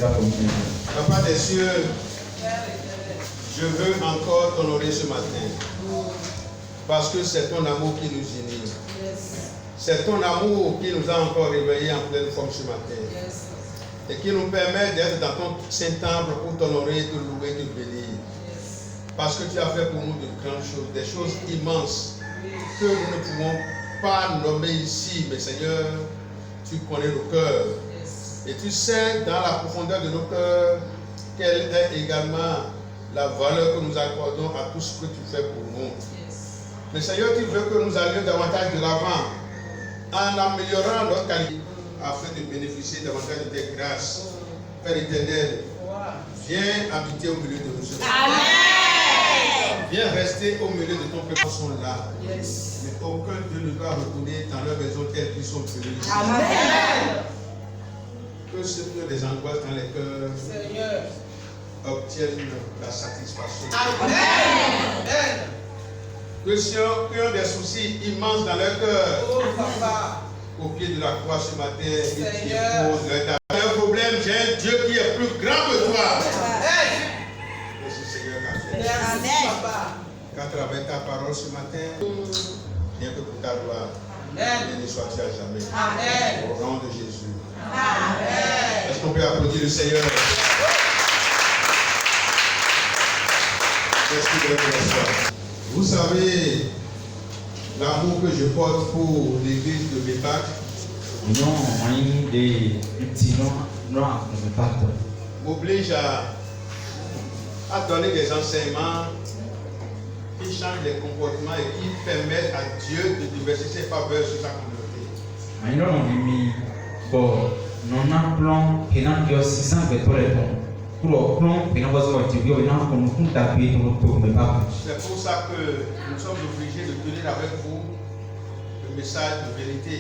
Papa des cieux, je veux encore t'honorer ce matin. Parce que c'est ton amour qui nous unit. C'est ton amour qui nous a encore réveillés en pleine forme ce matin. Et qui nous permet d'être dans ton Saint-Temple pour t'honorer, te louer, te bénir. Parce que tu as fait pour nous de grandes choses, des choses immenses que nous ne pouvons pas nommer ici. Mais Seigneur, tu connais nos cœurs. Et tu sais dans la profondeur de nos cœurs quelle est également la valeur que nous accordons à tout ce que tu fais pour nous. Mais Seigneur, tu veux que nous allions davantage de l'avant en améliorant notre qualité afin de bénéficier davantage de tes grâces. Père éternel, viens habiter au milieu de nous. Amen. Viens rester au milieu de ton peuple. Ils sont là. Yes. Mais aucun Dieu ne doit retourner dans leur maison telle qu'ils sont venus. Amen. Que ceux qui ont des angoisses dans les cœurs, Seigneur, obtiennent la satisfaction. Amen. Que ceux qui ont des soucis immenses dans leur cœur, au pied de la croix ce matin, ils déposent leur problème. J'ai un Dieu qui est plus grand que toi. Merci Seigneur. Qu'à travers ta parole ce matin, bien que pour ta gloire, béni sois-tu à jamais. Amen. Au nom de Jésus. Amen. Est-ce qu'on peut applaudir le Seigneur? Qu'est-ce qu'il veut que ce soit? Vous savez l'amour que je porte pour l'église de Bépac. M'oblige à donner des enseignements qui changent les comportements et qui permettent à Dieu de déverser ses faveurs sur sa communauté. C'est pour ça que nous sommes obligés de tenir avec vous le message de vérité.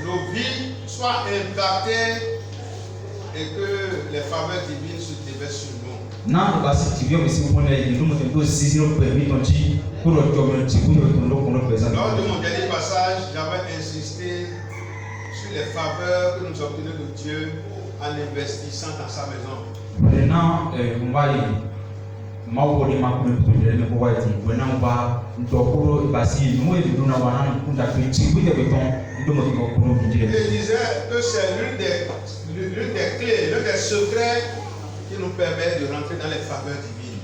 Nos vies soient impactées et que les faveurs divines se déversent sur nous. Lors de mon dernier passage, j'avais insisté sur les faveurs que nous obtenons de Dieu en investissant dans sa maison. Et je disais que c'est l'une des clés, l'un des secrets qui nous permet de rentrer dans les faveurs divines.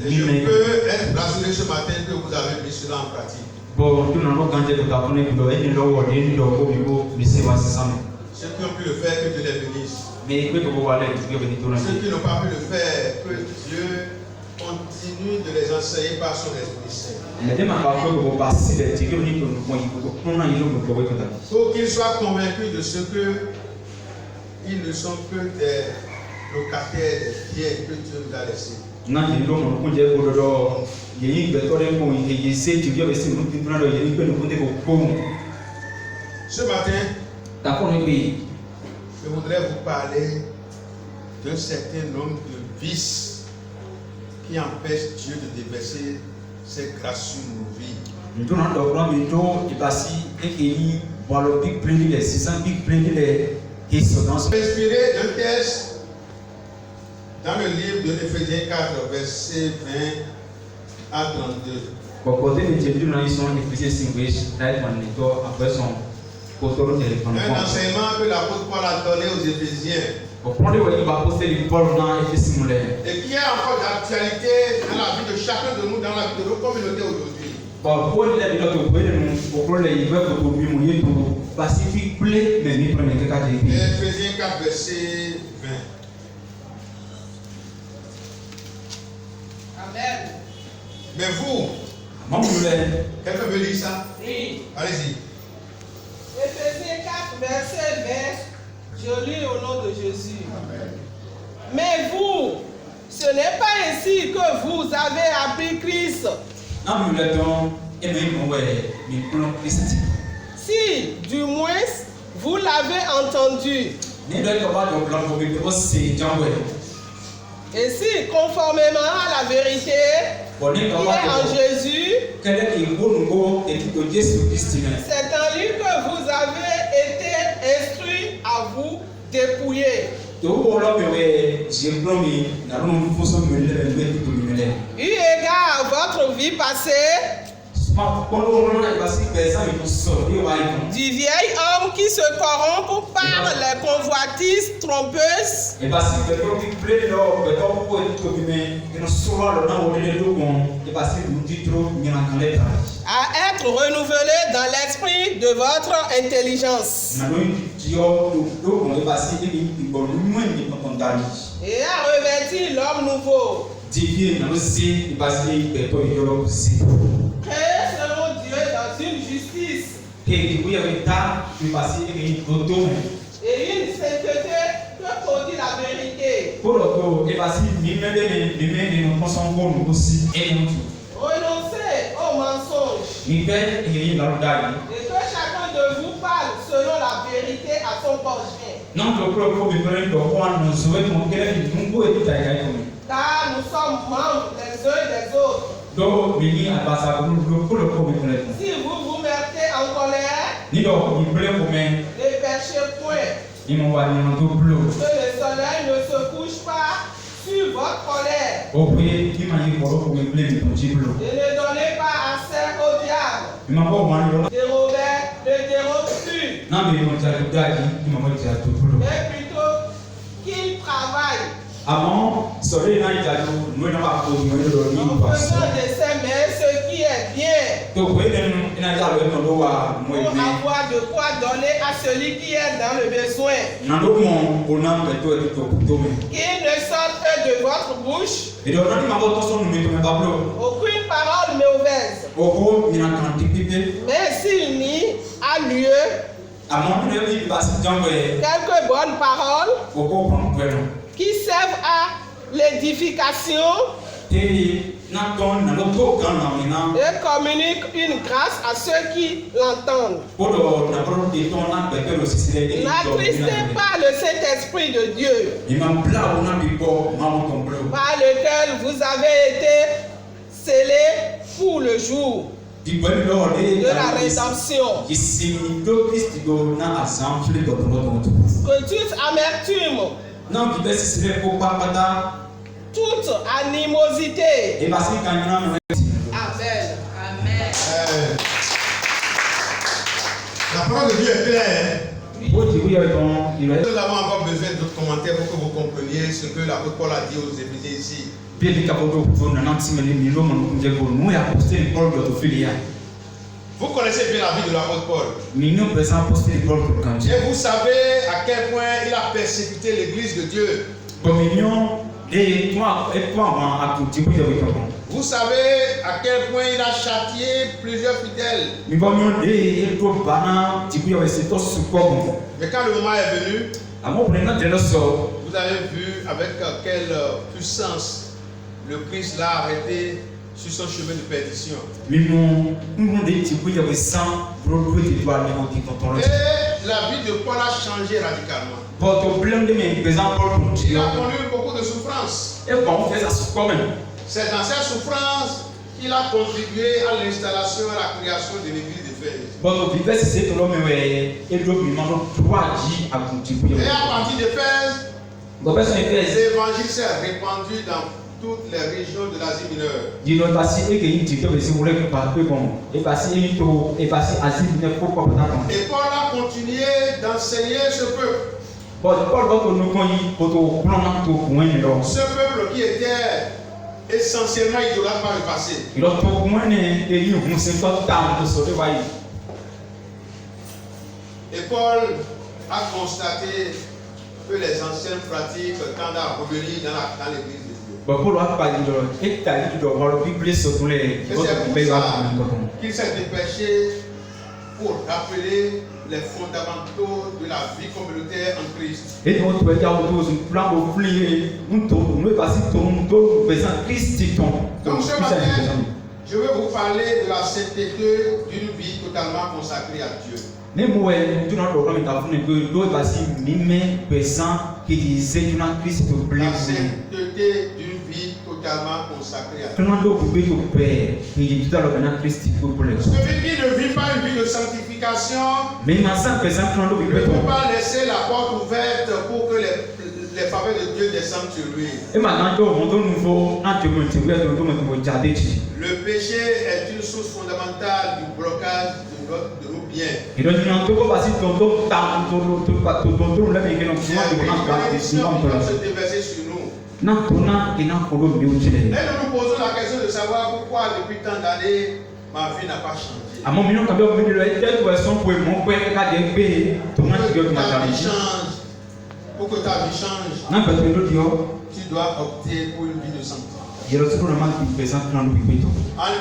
Et je peux être rassuré ce matin que vous avez mis cela en pratique. Ceux qui ont pu le faire, que Dieu les bénisse. Ceux qui n'ont pas pu le faire, que Dieu continue de les enseigner par son Esprit Saint. Pour qu'ils soient convaincus de ce qu'ils ne sont que des locataires des biens que Dieu nous a laissés. Ce matin, je voudrais vous parler d'un certain nombre de vices qui empêchent Dieu de déverser ses grâces sur nos vies. Inspiré d'un texte dans le livre de Éphésiens 4, versets 20 à 32. Un enseignement que l'apôtre Paul a donné aux Éphésiens et qui est encore d'actualité dans la vie de chacun de nous, dans la vie de nos communautés aujourd'hui. Éphésiens 4, verset 20. Amen. Mais vous, quelqu'un veut lire ça? Oui. Allez-y. Éphésiens 4, verset 20, je lis au nom de Jésus. Amen. Mais vous, ce n'est pas ainsi que vous avez appris Christ. Si, du moins, vous l'avez entendu. Et si, conformément à la vérité qui est en Jésus, c'est en lui que vous avez été instruits à vous dépouiller. Eu égard à votre vie passée, du vieil homme qui se corrompt par les convoitises trompeuses, à être renouvelé dans l'esprit de votre intelligence et à revêtir l'homme nouveau, créé selon Dieu dans une justice et une sainteté que produit la vérité. Renoncez aux mensonges et que chacun de vous parle selon la vérité à son prochain. Car nous sommes membres les uns des autres. Si vous vous mettez en colère, ne péchez point. Que le soleil ne se couche pas sur votre colère. Et ne donnez pas accès au diable. Ne dérobe plus. Mais plutôt qu'il travaille. En faisant de ses mains ce qui est bien. Pour avoir de quoi donner à celui qui est dans le besoin. Qu'il ne sorte de votre bouche aucune parole mauvaise. Mais s'il n'y a lieu quelques bonnes paroles qui servent à l'édification et communiquent une grâce à ceux qui l'entendent. N'attristez pas le Saint-Esprit de Dieu, par lequel vous avez été scellés pour le jour de la rédemption. Que toute amertume, toute animosité. Amen. Amen. La parole de Dieu est claire. Nous avons encore besoin d'autres commentaires pour que vous compreniez ce que l'apôtre Paul a dit aux Éphésiens ici. Vous connaissez bien la vie de l'apôtre Paul. Et vous savez à quel point il a persécuté l'église de Dieu. Vous savez à quel point il a châtié plusieurs fidèles. Mais quand le moment est venu, vous avez vu avec quelle puissance le Christ l'a arrêté sur son chemin de perdition. Et la vie de Paul a changé radicalement. Il a connu beaucoup de souffrances. C'est dans cette souffrance qu'il a contribué à l'installation et à la création de l'église d'Éphèse. Et à partir d'Éphèse, l'évangile s'est répandu dans toutes les régions de l'Asie mineure. Et Paul a continué d'enseigner ce peuple. Ce peuple qui était essentiellement idolâtre par le passé. Et Paul a constaté que les anciennes pratiques tendent à revenir dans l'église de Dieu. Qu'il s'est dépêché pour rappeler les fondamentaux de la vie communautaire en Christ. Donc ce matin, je vais vous parler de la sainteté d'une vie totalement consacrée à Dieu. La sainteté priorité d'une vie totalement consacrée à Dieu. Celui qui ne vit pas une vie de sanctification ne peut pas laisser la porte ouverte pour que les faveurs de Dieu descendent sur lui. Le péché est une source fondamentale du blocage de nos biens. Et la bénédiction qui doit se déverser sur nous. Et nous nous posons la question de savoir pourquoi depuis tant d'années ma vie n'a pas changé. Pour que ta vie change, tu dois opter pour une vie de sanctification.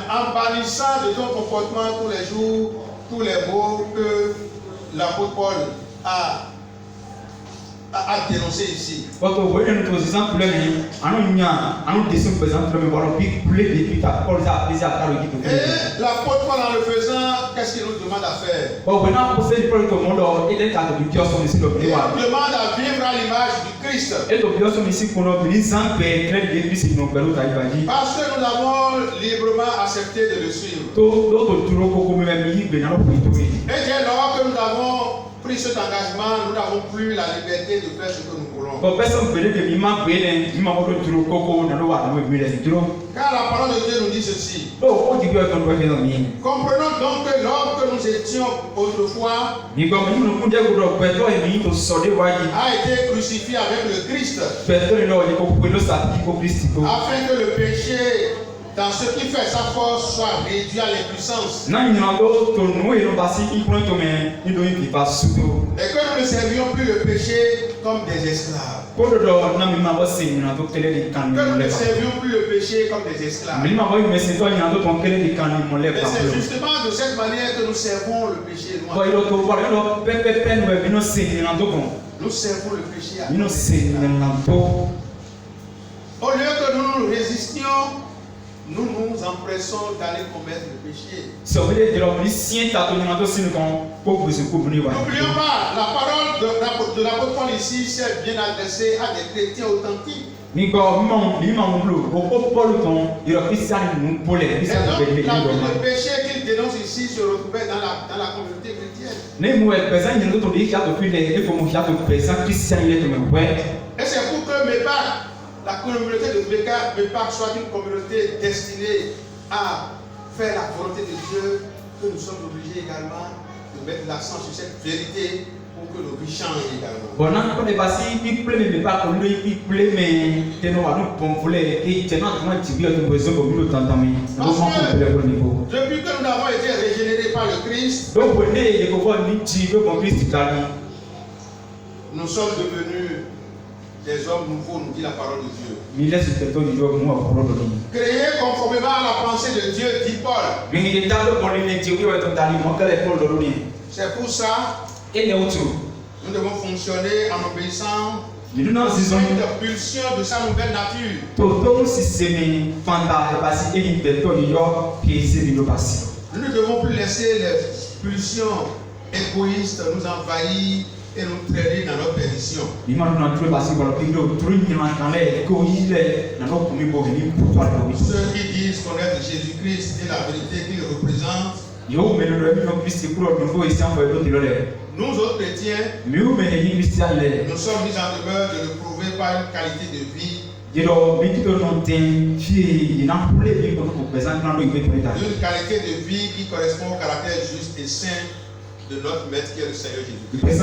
En bannissant de ton comportement tous les jours, tous les mots que l'apôtre Paul a dénoncé ici. Et l'apôtre Paul, en le faisant, qu'est-ce qu'il nous demande à faire? Il nous demande à vivre à l'image du Christ. Parce que nous avons librement accepté de le suivre. Et dès lors que nous avons pris cet engagement, nous n'avons plus la liberté de faire ce que nous voulons. Car la parole de Dieu nous dit ceci. Comprenons donc que l'homme que nous étions autrefois a été crucifié avec le Christ, afin que le péché, dans ce qui fait sa force, soit réduit à l'impuissance. Et que nous ne servions plus le péché comme des esclaves. Que nous ne servions plus le péché comme des esclaves. Mais c'est justement de cette manière que nous servons le péché. Nous servons le péché à nous. Au lieu que nous nous résistions, nous nous empressons d'aller commettre le péché. N'oublions pas, la parole de l'apôtre Paul ici s'est bien adressée à des chrétiens authentiques. Et donc, le péché qu'il dénonce ici se retrouvait dans la communauté chrétienne. Et c'est pour que la communauté de Bépac soit une communauté destinée à faire la volonté de Dieu, que nous sommes obligés également de mettre l'accent sur cette vérité pour que nos vies changent également. Depuis que nous avons été régénérés par le Christ, nous sommes devenus des hommes nouveaux, nous dit la parole de Dieu. Créés conformément à la pensée de Dieu, dit Paul. C'est pour ça que nous devons fonctionner en obéissant aux pulsions de sa nouvelle nature. Nous ne devons plus laisser les pulsions égoïstes nous envahir et nous traîner dans notre perdition. Ceux qui disent connaître Jésus-Christ et la vérité qu'il représente, nous autres chrétiens, nous sommes mis en demeure de le prouver par une qualité de vie, une qualité de vie qui correspond au caractère juste et saint de notre Maître qui est le Seigneur Jésus-Christ.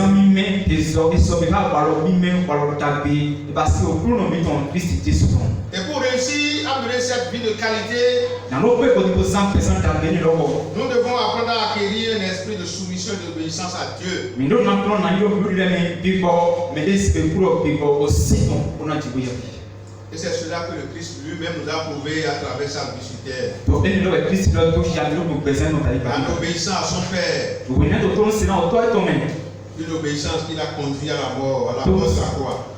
Et pour réussir à mener cette vie de qualité, nous devons apprendre à acquérir un esprit de soumission et d'obéissance à Dieu. Et c'est cela que le Christ lui-même nous a prouvé à travers sa vie sur terre. En obéissant à son Père. Une obéissance qui l'a conduit à la mort, à la mort de sa croix.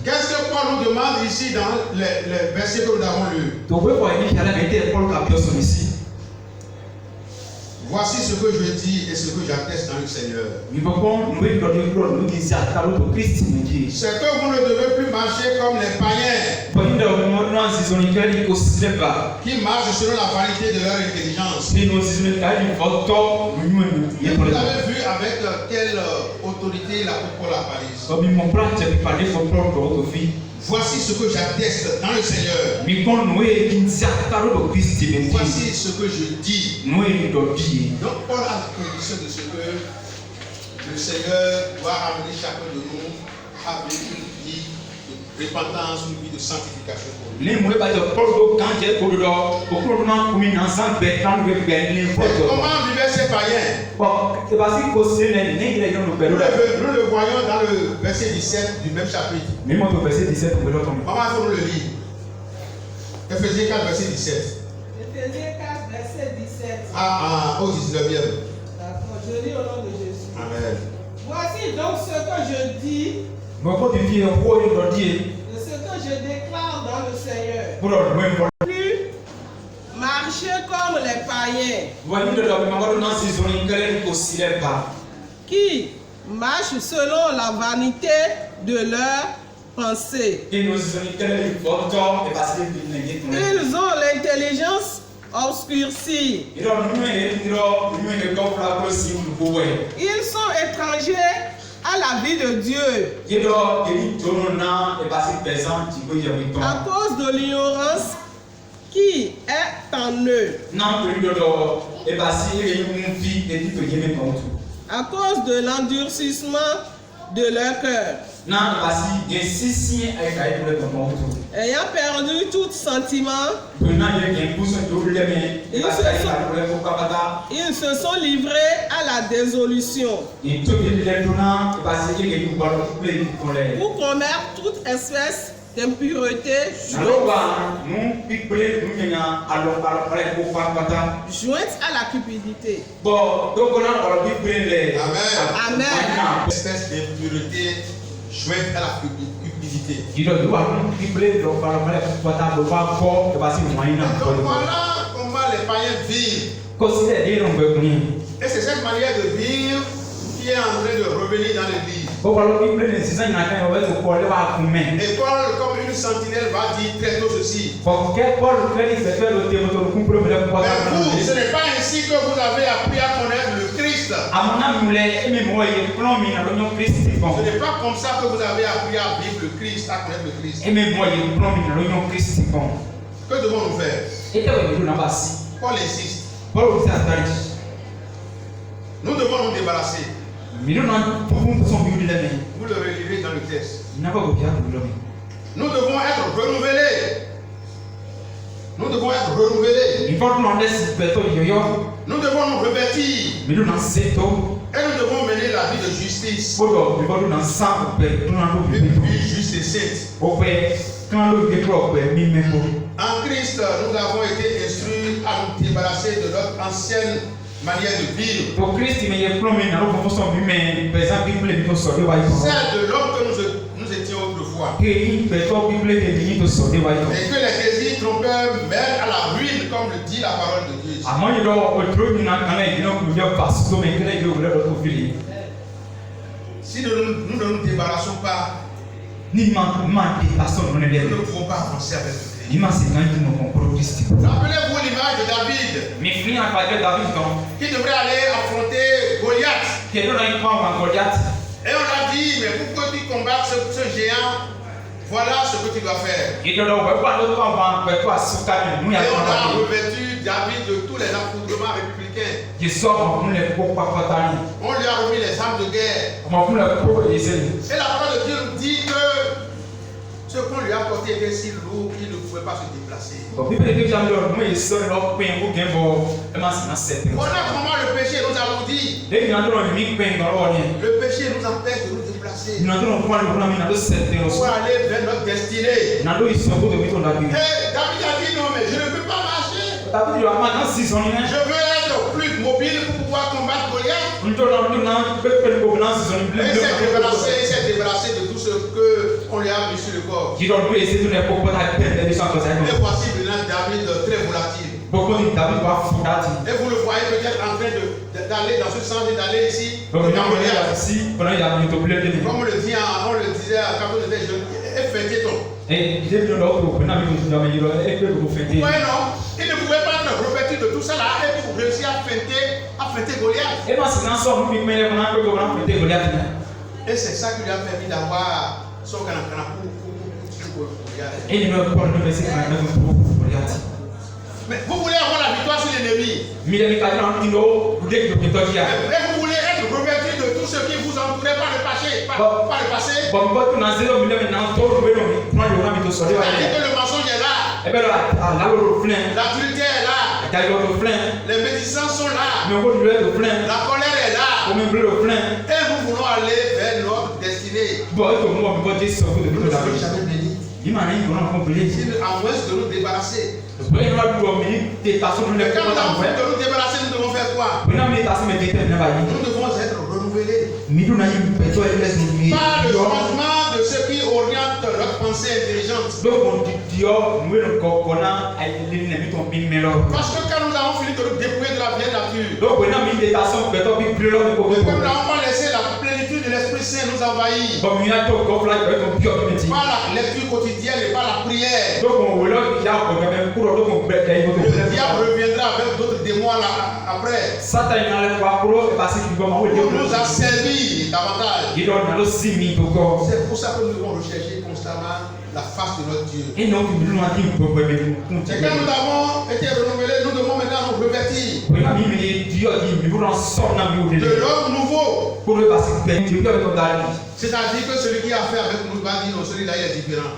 Qu'est-ce que Paul nous demande ici dans les versets que nous avons lus? Voici ce que je dis et ce que j'atteste dans le Seigneur. C'est que vous ne devez plus marcher comme les païens qui marchent selon la vanité de leur intelligence. Et vous avez vu avec quelle autorité l'apôtre Paul apparaît. Voici ce que j'atteste dans le Seigneur. Voici ce que je dis. Donc Paul a la condition de ce que le Seigneur doit amener chacun de nous à vivre une vie de repentance, une vie de sanctification pour lui. Mais comment vivaient ces païens? Nous le voyons dans le verset 17 du même chapitre. Comment faut-on le lire? Éphésiens 4, verset 17. Éphésiens 4, verset 17. Au 19e. D'accord, je lis au nom de Jésus. Amen. Voici donc ce que je dis, et ce que je déclare dans le Seigneur. Plus marcher comme les païens qui marchent selon la vanité de leurs pensées. Ils ont l'intelligence obscurcie. Ils sont étrangers à la vie de Dieu à cause de l'ignorance qui est en eux, à cause de l'endurcissement de leur cœur, ayant perdu tout sentiment, ils se sont livrés à la désolution pour commettre toute espèce d'impureté jointe à la cupidité. Amen. Espèce d'impureté jointe à la cupidité. Donc voilà comment les païens vivent. Et c'est cette manière de vivre qui est en train de revenir dans l'Église. Et Paul, comme une sentinelle, va dire très tôt ceci. Mais vous, ce n'est pas ainsi que vous avez appris à connaître le Christ. Ce n'est pas comme ça que vous avez appris à vivre le Christ, à connaître le Christ. Que devons-nous faire? Paul insiste. Nous devons nous débarrasser. Vous le relirez dans le texte. Nous devons être renouvelés. Nous devons être renouvelés. Nous devons nous revêtir. Et nous devons mener la vie de justice. Une vie juste et sainte. En Christ, nous avons été instruits à nous débarrasser de notre ancienne manière de vivre. Celle de l'homme que nous étions autrefois. Et que les désirs trompeurs mènent à la ruine, comme le dit la parole de Dieu. Si nous ne nous débarrassons pas, nous ne pouvons pas avancer avec le Christ. Rappelez-vous l'image de David qui devrait aller affronter Goliath. Et on a dit, mais pour que tu combattes ce géant, voilà ce que tu dois faire. Et on a revêtu David de tous les accoutrements républicains. On lui a remis les armes de guerre. Et la parole de Dieu nous dit que ce qu'on lui a porté était si lourd qu'il ne pouvait pas se déplacer. Voilà comment le péché nous allons dire. Le péché nous empêche de nous déplacer. Pour aller vers notre destinée. Et David a dit non, mais je ne peux pas marcher. Je veux être plus mobile pour pouvoir combattre Goliath. Il s'est débarrassé de tout ce qu'on lui a mis sur le corps. Et voici maintenant David très volatile. Et vous le voyez peut-être en train d'aller dans ce sens et d'aller ici. Comme on le disait quand on était jeune, et fêtez-ton. Ouais, non, il ne pouvait pas être revêtu de tout ça là et pour réussir à fêter Goliath. Et c'est ça qui lui a permis d'avoir son canapé pour Goliath. Mais vous voulez avoir la victoire sur l'ennemi. Et vous voulez être revêtu de tout ce qui vous entourait par le passé. C'est-à-dire que le mensonge est là. L'adultère est là. Les médisances sont là. La colère est là. Et nous voulons aller vers notre destinée. Jamais béni. À moins de nous débarrasser. Quand nous avons de nous débarrasser, nous devons faire quoi? Nous devons être renouvelés par le changement de ce qui oriente notre pensée intelligente. Parce que quand nous avons fini de nous dépouiller de la vieille nature, comme nous n'avons pas laissé la plénitude de l'Esprit Saint nous envahir par la lecture quotidienne et par la prière, le diable reviendra avec d'autres démons après pour nous asservir davantage. C'est pour ça que nous devons rechercher constamment la face de notre Dieu. Et quand nous avons été renouvelés, nous devons maintenant nous revêtir de l'homme nouveau. C'est-à-dire que celui qui a fait avec nous va dire non, celui-là il est différent.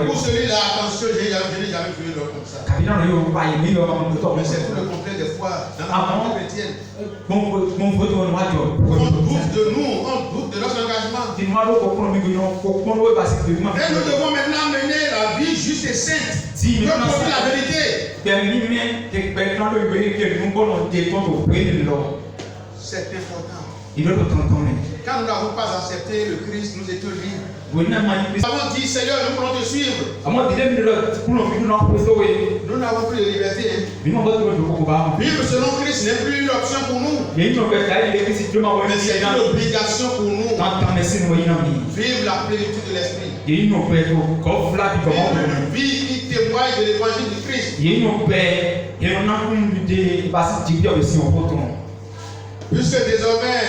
Pour celui-là, attention, je n'ai jamais vu l'autre comme ça. Mais c'est tout le contraire des fois dans la vie chrétienne. On doute de nous, on doute de notre engagement. Et nous devons maintenant mener la vie juste et sainte. Nous devons dire la vérité. C'est important. Quand nous n'avons pas accepté le Christ, nous étions libres. Nous avons dit, Seigneur, nous voulons te suivre. Nous n'avons plus de liberté. Vivre selon Christ n'est plus une option pour nous. Mais c'est une obligation pour nous. Vivre la plénitude de l'Esprit. Vivre une vie qui témoigne de l'évangile du Christ. Puisque désormais,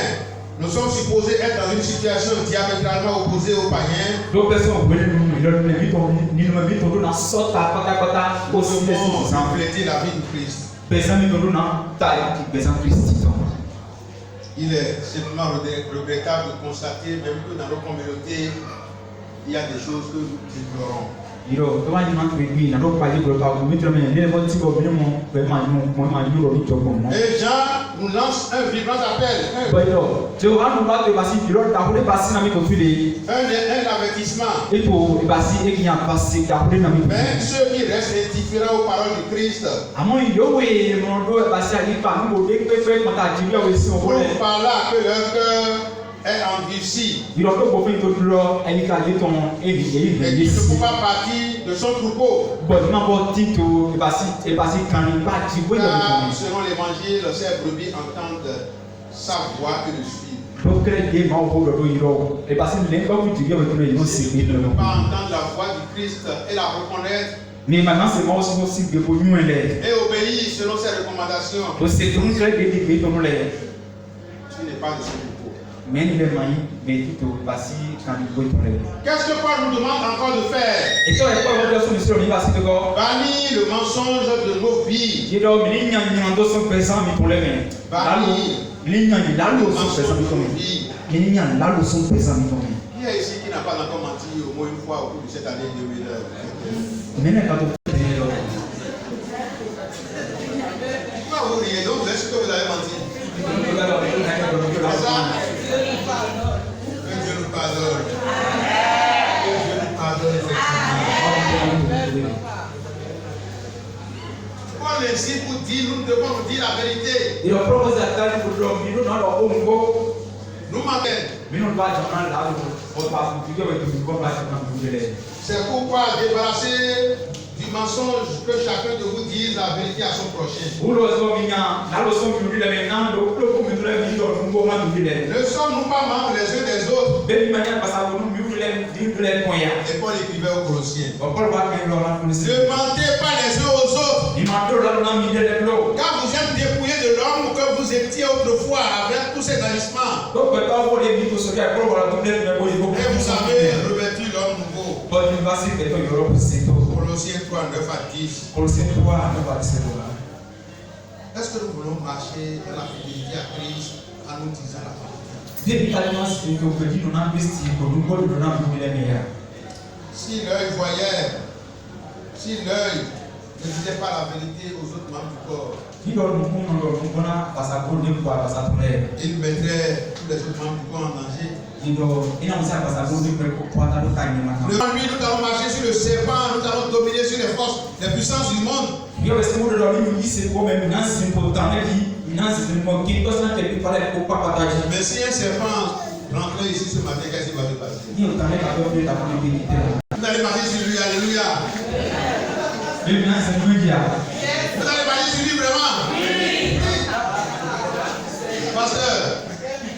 nous sommes supposés être dans une situation diamétralement opposée aux païens. Nous devons refléter la vie du Christ. Il est simplement regrettable de constater, même que dans nos communautés, il y a des choses que nous déplorons. Et Jean nous lance un vibrant appel, un avertissement. Mais ceux qui restent indifférents aux paroles du Christ, pour par là que leur cœur est endurci et qu'il ne faut pas partir de son troupeau. Car selon l'évangile, ces brebis entendent sa voix et le suivent. Ne pas entendre la voix du Christ et la reconnaître. Et obéir selon ses recommandations. Tu n'es pas de son troupeau. Qu'est-ce que Paul nous demande encore de faire? Bannir le mensonge de nos vies. Bannir le mensonge de nos vies. Qui est ici qui n'a pas encore menti au moins une fois au cours de cette année 2020? Pourquoi vous riez? Donc vous êtes sûr que vous avez menti? Que Dieu nous pardonne. Que Dieu nous pardonne. Que Dieu nous pardonne effectivement. Paul ici vous dit, nous devons nous dire la vérité. Nous manquons. C'est pourquoi débarrasser du mensonge, que chacun de vous dise la vérité à son prochain. Ne sommes-nous pas membres les uns des autres? Et Paul écrivait aux Colossiens. Ne mentez pas les uns aux autres. Car vous êtes dépouillés de l'homme que vous étiez autrefois avec tous ces agissements. Et vous avez revêtu l'homme nouveau. Colossiens 3, 9 à 10. Est-ce que nous voulons marcher dans la fidélité à Christ en nous disant la vérité? Si l'œil voyait, si l'œil ne disait pas la vérité aux autres membres du corps, il mettrait tous les autres membres du corps en danger. Lui, nous allons marcher sur le serpent, nous allons dominer sur les forces, les puissances du monde. Mais si un serpent rentrait ici ce matin, qu'est-ce qui va se passer? Vous allez marcher sur lui, alléluia. Vous allez marcher sur lui vraiment? Pasteur,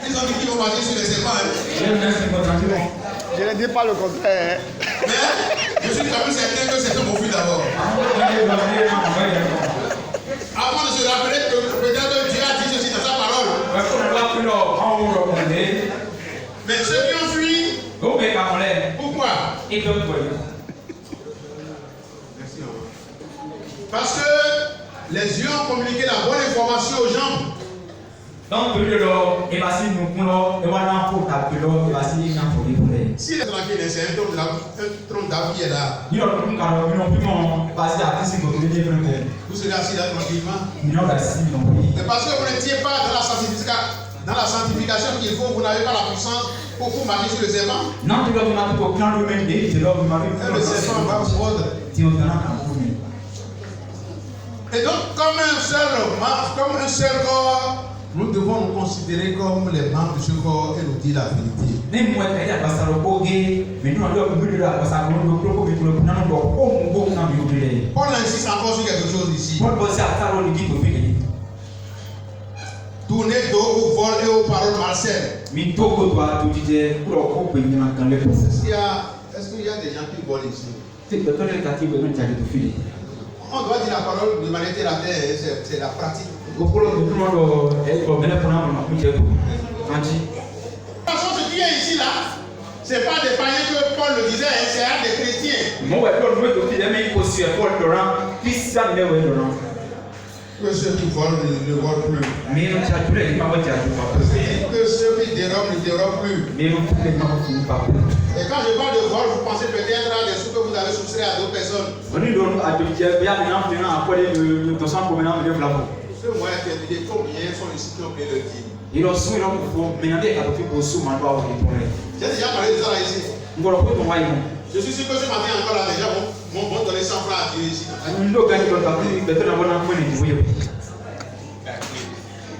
ils ont dit qu'ils vont marcher sur les serpents. Je ne dis pas le contraire. Mais je suis quand même certain que c'est un bon fil d'abord. Avant de se rappeler que peut-être Dieu a dit ceci dans sa parole. Mais ceux qui ont fui, pourquoi? Merci. Parce que les yeux ont communiqué la bonne information aux gens. Si les tranquilles, c'est un trône David est là. Vous serez assis là tranquillement. Mais parce que vous n'étiez pas dans la sanctification qu'il faut, vous n'avez pas la puissance pour vous marcher sur le serpent. Le serpent va vous mordre. Et donc, comme un seul corps, nous devons nous considérer comme les membres de ce corps et nous dire la vérité. Paul insiste encore sur quelque chose ici. Tournez dos au vol et aux paroles malsaines. Est-ce qu'il y a des gens qui volent ici? On doit dire la parole de manière terre à terre, c'est la pratique. De toute façon, ce qui est ici là, ce n'est pas des païens que Paul le disait, c'est des chrétiens. Que ceux qui volent ne volent plus. Que ceux qui dérobent ne dérobent plus. Et quand je parle de vol, vous pensez peut-être à des sous que vous avez soustrait à d'autres personnes. Ce moyen terminé, combien sont ici qui ont payé le dîme? J'ai déjà parlé de ça là ici. Je suis sûr que ce matin encore là, déjà vont donner 100 francs à Dieu ici.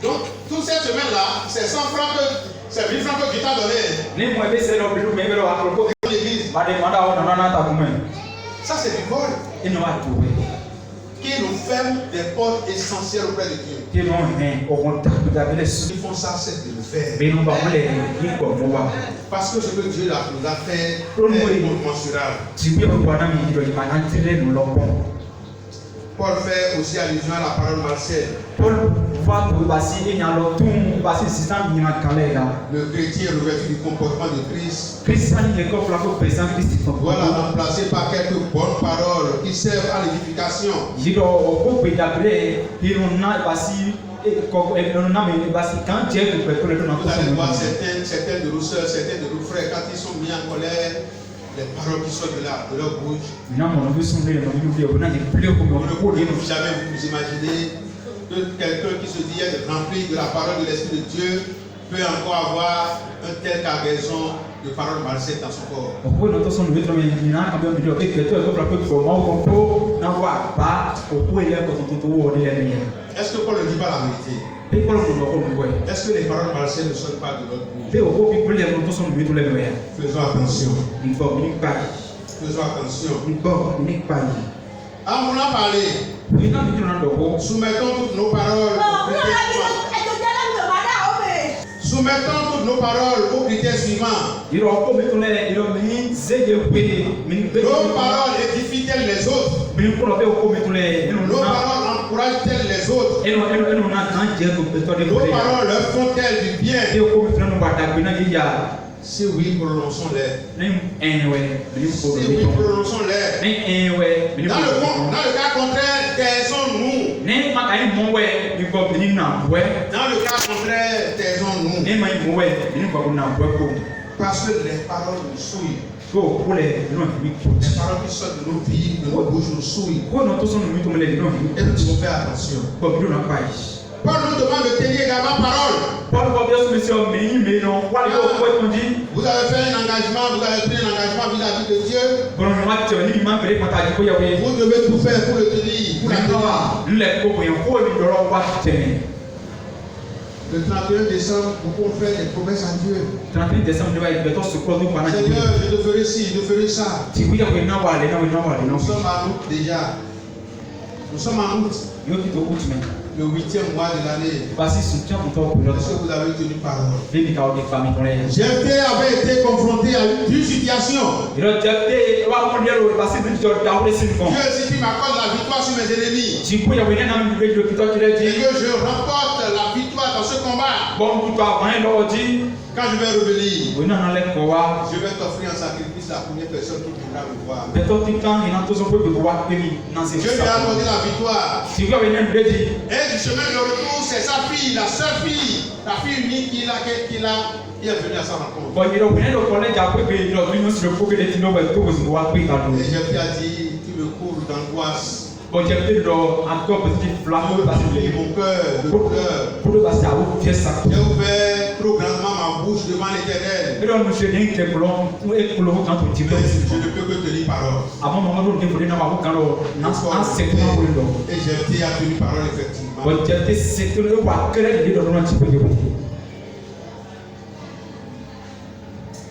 Donc, toute cette semaine-là, c'est 100 francs c'est 1000 francs que Dieu t'a donné. Ça, c'est du vol. Qui nous ferme des portes essentielles auprès de Dieu. Ils font ça, c'est de le faire. Parce que ce que Dieu nous a fait est incommensurable. Paul fait aussi allusion à la parole malsaine. Le chrétien revêtu du comportement de Christ doit la remplacer par quelques bonnes paroles qui servent à l'édification. Vous allez voir certains de nos soeurs, certains de nos frères, quand ils sont mis en colère, les paroles qui sortent de leur bouche. Vous ne pouvez jamais vous imaginer que quelqu'un qui se dit être rempli de la parole de l'Esprit de Dieu peut encore avoir une telle cargaison de paroles malsaines dans son corps. Est-ce que Paul ne dit pas la vérité? Est-ce que les paroles malsaines ne sortent pas de notre bouche? Faisons attention. Faisons attention. En voulant parler, soumettons toutes nos paroles aux critères suivants. Soumettons toutes nos paroles aux critères suivants. Nos paroles édifient-elles les autres? Nos paroles encouragent-elles les autres? Nos paroles leur font-elles du bien? Si oui, prononçons-les. Si oui, prononçons-les. Dans le cas contraire, taisons-nous. Dans le cas contraire, taisons-nous. Parce que les paroles nous souillent. Les paroles qui sortent de nos vies, de nos bouches nous souillent. Et nous devons faire attention. Paul nous demande de tenir également parole. Vous avez fait un engagement, vous avez pris un engagement vis-à-vis de Dieu. Vous devez tout faire pour le tenir. Le 31 décembre, vous pouvez faire des promesses à Dieu. Seigneur, je te ferai ci, je te ferai ça. Nous sommes en août déjà. Nous sommes en août. Le 8e mois de l'année. Est-ce que vous avez tenu parole? Jephthé avait été confronté à une situation. Dieu, si tu m'accordes la victoire sur mes ennemis, et que je remporte la victoire dans ce combat, quand je vais revenir, je vais t'offrir en sacrifice la première personne qui viendra me voir. Dieu lui a accordé la victoire. Et du chemin de retour, c'est sa fille, la seule fille, la fille unique qui est venue à sa rencontre. Et Jephthé a dit, tu me couvres d'angoisse. Mon cœur, de douleur. J'ai ouvert trop grandement ma bouche devant l'Éternel. Je ne peux que tenir parole. Et Jephthé a tenu parole effectivement.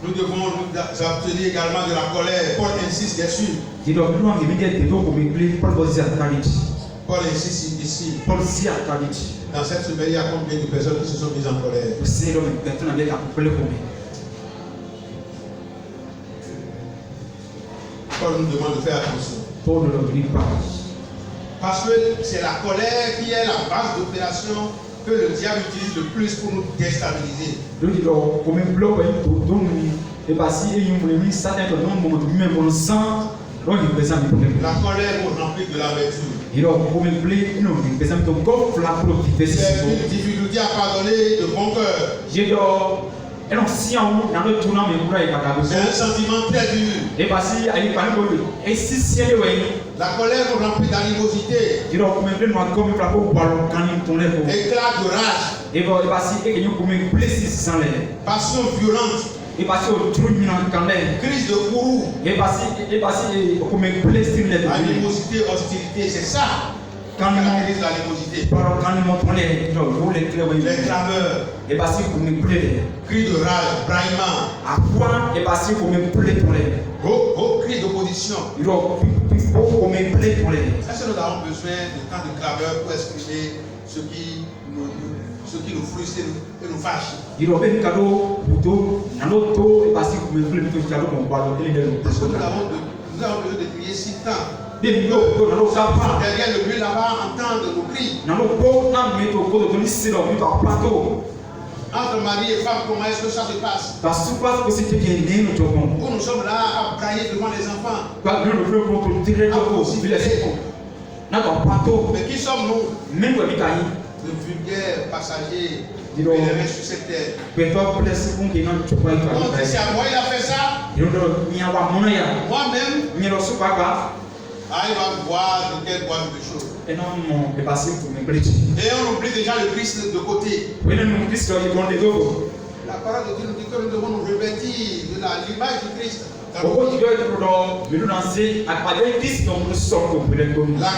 Nous devons nous abstenir également de la colère. Paul insiste dessus. Paul insiste ici. Dans cette semaine, il y a combien de personnes qui se sont mises en colère? Paul nous demande de faire attention. Parce que c'est la colère qui est la base d'opération que le diable utilise le plus pour nous déstabiliser. La colère nous remplit de l'amertume. C'est une difficulté à pardonner de bon cœur. C'est un sentiment très dur. La colère nous remplit d'animosité. Éclat de rage. Passion violente. Crise de courroux. Animosité, hostilité, c'est ça qui caractérise l'animosité. Les clameurs. Cris de rage, braillement. Cris d'opposition. Est-ce que nous avons besoin de temps de clameur pour exprimer ce qui nous frustre et nous fâche? Est-ce que nous avons besoin de crier si tant? Derrière le mur là-bas, entendre nos cris. Entre mari et femme, comment est-ce que ça se passe? Où nous sommes là à brailler devant les enfants. Mais qui sommes-nous? De vulgaires passagers pèlerins sur cette terre. On dit c'est à moi il a fait ça. Moi-même. Il va boire de quelle boîte de choses. Et on oublie déjà le Christ de côté. La parole de Dieu nous dit que nous devons nous revêtir de l'image du Christ. La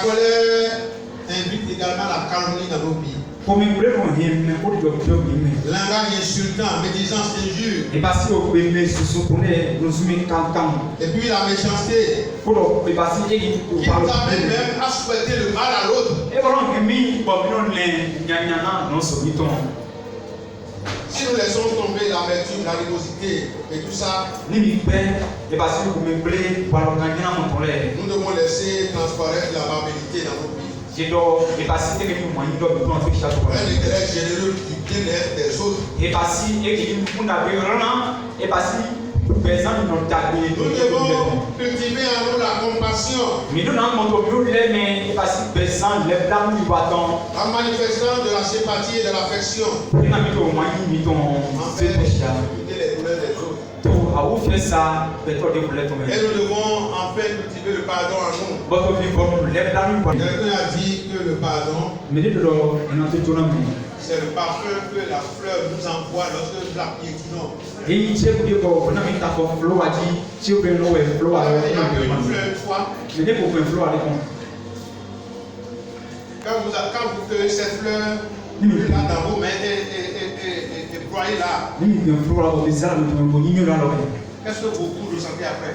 colère invite également la calomnie dans nos vies. langage insultant, médisance, injure. Et puis la méchanceté. Qui nous amène même à souhaiter le mal à l'autre. Si nous laissons tomber l'amertume, l'animosité et tout ça, nous devons laisser transparaître l'amabilité dans nos vies. Un éclair généreux du bien-être des autres. Nous devons cultiver en nous la compassion en manifestant de la sympathie et de l'affection. Enfin, éviter les douleurs des autres. Et nous devons enfin cultiver le pardon en nous. Quelqu'un a dit que le pardon, c'est le parfum que la fleur nous envoie lorsque nous la piétinons. Il y a une fleur une fois. Quand vous cueillez cette fleur, vous là dans vos mains et broyez là. Qu'est-ce que vous ressentez après?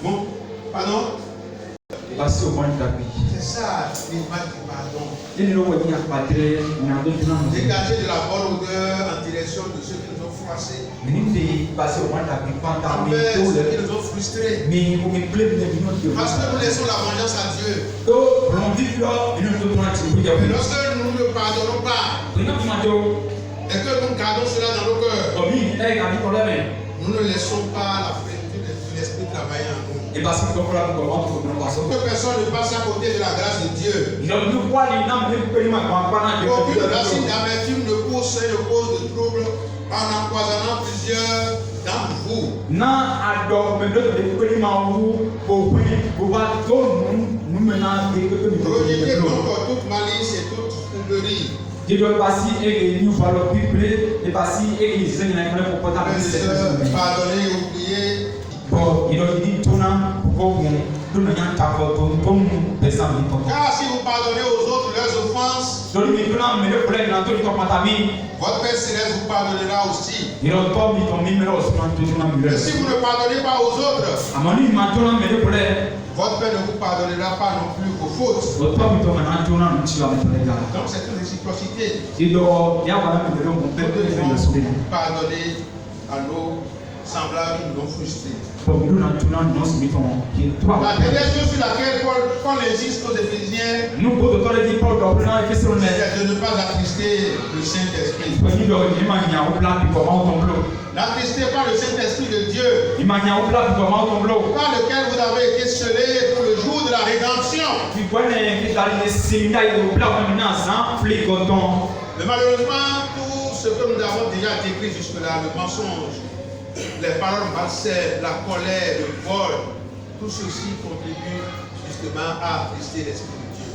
Bon, pardon? C'est ça l'image du pardon. Dégager de la bonne odeur en direction de ceux qui nous ont froissés. Envers ceux qui nous ont frustrés. Parce que nous laissons la vengeance à Dieu. Mais lorsque nous ne pardonnons pas et que nous gardons cela dans nos cœurs, nous ne laissons pas la plénitude de l'esprit travailler en nous. Que personne ne passe à côté de la grâce de Dieu. Aucune racine d'amertume ne pousse et ne cause de trouble en empoisonnant plusieurs d'entre vous. Rejetez donc toute malice et toute fourberie. Pardonnez et oubliez. Car si vous pardonnez aux autres leurs offenses, votre Père Céleste vous pardonnera aussi. Et si vous ne pardonnez pas aux autres, votre Père ne vous pardonnera pas non plus vos fautes. Donc c'est une réciprocité. Nous devons pardonner à nos semblables qui nous ont frustrés. La dernière chose sur laquelle Paul insiste aux Éphésiens, c'est de ne pas attrister le Saint-Esprit. N'attristez pas le Saint-Esprit de Dieu, par lequel vous avez été scellés pour le jour de la rédemption. Mais malheureusement, tout ce que nous avons déjà décrit jusque-là, le mensonge, les paroles malsaines, la colère, le vol, tout ceci contribue justement à attrister l'Esprit de Dieu.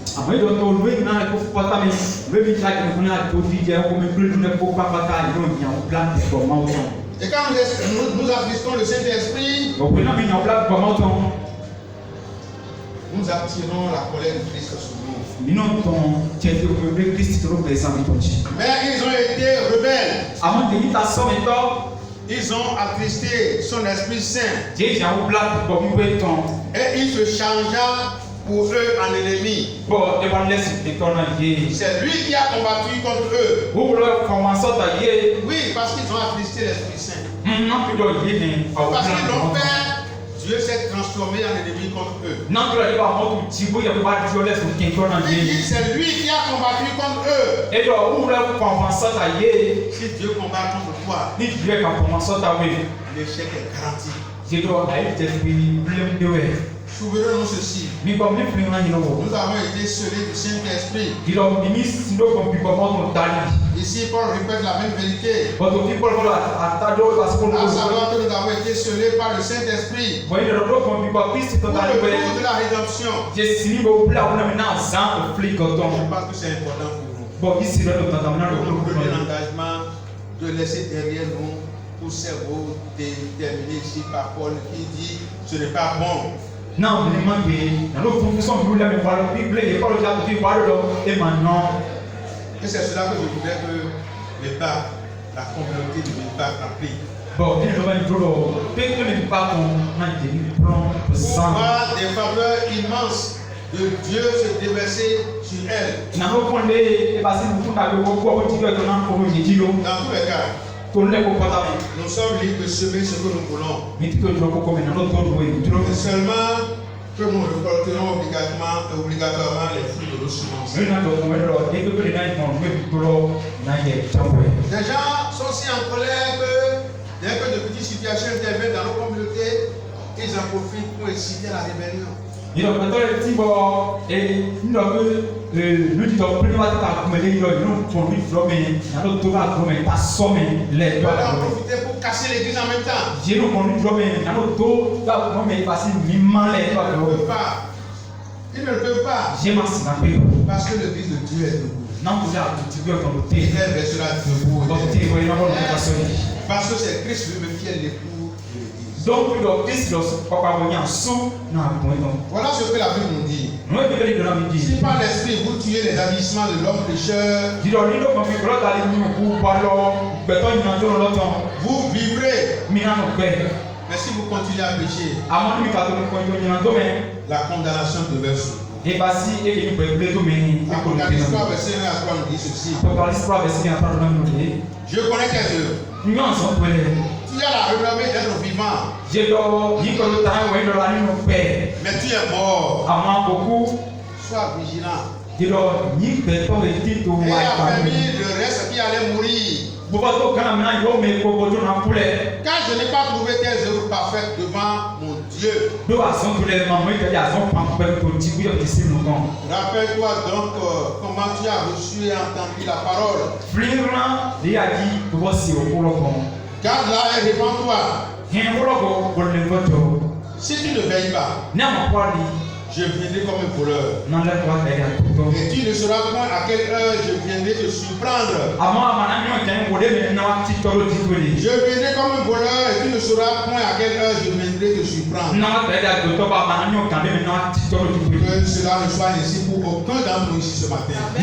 Et quand nous attristons le Saint-Esprit, nous attirons la colère de Christ sur nous. Mais ils ont été rebelles. Ils ont attristé son Esprit Saint. Et il se changea pour eux en ennemi. C'est lui qui a combattu contre eux. Oui, parce qu'ils ont attristé l'Esprit Saint. Parce qu'ils l'ont fait, Dieu s'est transformé en ennemi contre eux. C'est lui qui a combattu contre eux. Si Dieu combat contre toi, l'échec est garanti. Souvenons-nous ceci. Nous avons été scellés du Saint-Esprit. Ici, Paul répète la même vérité. À savoir que nous avons été scellés par le Saint-Esprit pour le jour de la rédemption. Je pense que c'est important pour nous. Nous prenons l'engagement de laisser derrière nous tout cerveau déterminé ici par Paul qui dit ce n'est pas bon Non, mais dans nos fonctions, nous l'avons pas le Bible et pas le diable qui parle et maintenant. Et c'est cela que je voudrais que les papes, la communauté de mes papes appliquent. Bon, il doit être drôle. Dès que les papes ont un sang. Voir des faveurs immenses de Dieu se déverser sur elles. Dans tous les cas, nous sommes libres de semer ce que nous voulons. Mais seulement que nous récolterons obligatoirement les fruits de nos semences. Les gens sont si en colère que dès que de petites situations interviennent dans nos communautés, ils en profitent pour inciter à la rébellion. Voilà, on profiter pour casser l'église en même temps. Ils ne peuvent pas. Parce que l'église de Dieu est debout. Et elle restera debout. Parce que c'est Christ lui-même qui est l'époux. Donc, voilà ce que la Bible nous dit. Si par l'esprit vous tuez les agissements de l'homme pécheur, vous vivrez. Mais si vous continuez à pécher, la condamnation demeure sur vous. Apocalypse 3, verset 1 à 3 nous dit ceci. Je connais tes œuvres. Tu as la renommée d'être vivant. Mais tu es mort. Sois vigilant. Et affermis le reste qui allait mourir. Car je n'ai pas trouvé tes œuvres parfaites devant mon Dieu. Rappelle-toi donc comment tu as reçu et entendu la parole. Garde-la et répands-toi. Si tu ne veilles pas, je viendrai comme un voleur. Et tu ne sauras point à quelle heure je viendrai te surprendre. Je viendrai comme un voleur et tu ne sauras point à quelle heure je viendrai te surprendre. Que cela ne soit ainsi pour aucun d'entre nous ici ce matin. Que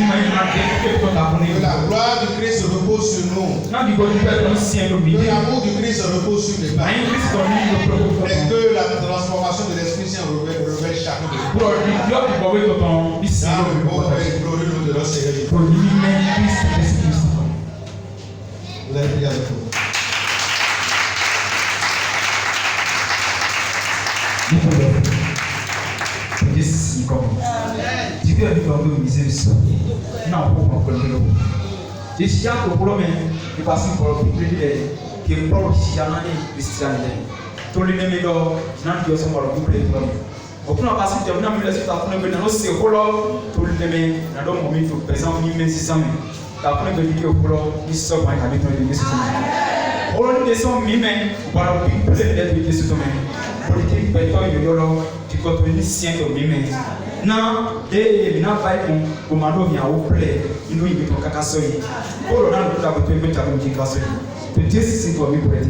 la gloire du Christ repose sur nous. Que l'amour du Christ repose sur les femmes. Et que la transformation de l'Esprit Saint révèle chacun de nous. Dans le beau et glorieux nom de notre Seigneur Jésus. Vous allez prier avec nous. Okuna basi jamna mila sita kuna bena no se holo to leme na do momento présent ni mesi sami ta kuna be dikio holo iso ba ka bitno ni mesi sami holo ni so mi me para bi present de mesi sami politique be to yo yolo ti ko to ni sien to mi me na de na vai con comando mi a o ple ino yi to kaka so yi holo na do ta be ta mi ka so yi to Jesus for me pour être